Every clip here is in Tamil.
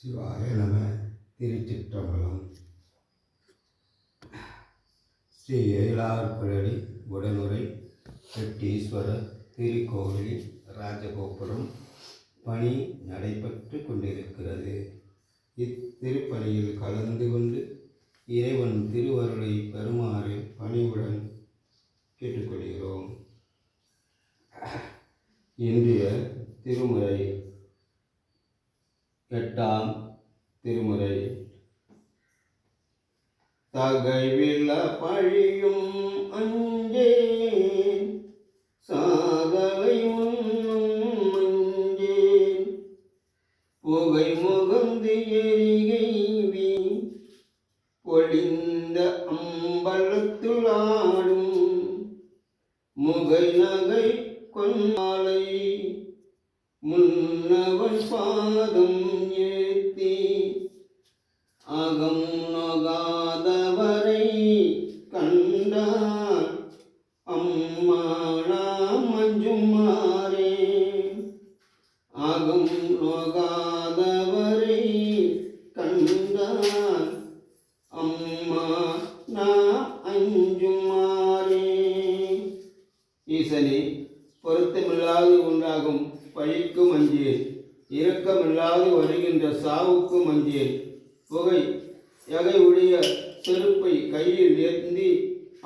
சிவாய நம. திருச்சிற்றம்பலம். ஸ்ரீ ஏழார்குழலி உடனுரை வெட்டீஸ்வரர் திருக்கோவிலில் ராஜகோபுரம் பணி நடைபெற்று கொண்டிருக்கிறது. இத்திருப்பணியில் கலந்து கொண்டு இறைவன் திருவருளை பெறுமாறு பணிவுடன் கேட்டுக்கொள்கிறோம். இன்றைய திருமுறை 8ஆம் திருமுறை. தகைவில பழியும் அஞ்சேன், சாதலை முன்னும் அஞ்சேன், புகை முகந்து எரிகை பொழிந்த அம்பலத்துளாடும் முகை நகை கொன்னாலை முன்னவன் பாதம் ஏத்தி அகம் நோகாதவரை கண்டான் அம்மானா மஞ்சுமாரே. அகம் நோகாதவரை கண்டான் அம்மா நான் அஞ்சுமாரே. ஈசனே, பொருத்தமில்லாது உண்டாகும் பழிக்கும் அஞ்சேன், இரக்கமில்லாது வருகின்ற சாவுக்கும் அஞ்சேன். புகை யகை உடைய செருப்பை கையில் ஏந்தி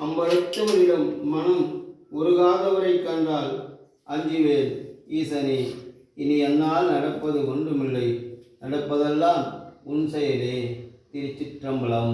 அம்பலத்தவரிடம் மனம் உருகாதவரை கண்டால் அஞ்சுவேன். ஈசனே, இனி என்னால் நடப்பது ஒன்றுமில்லை, நடப்பதெல்லாம் உன் செயலே. திருச்சிற்றம்பலம்.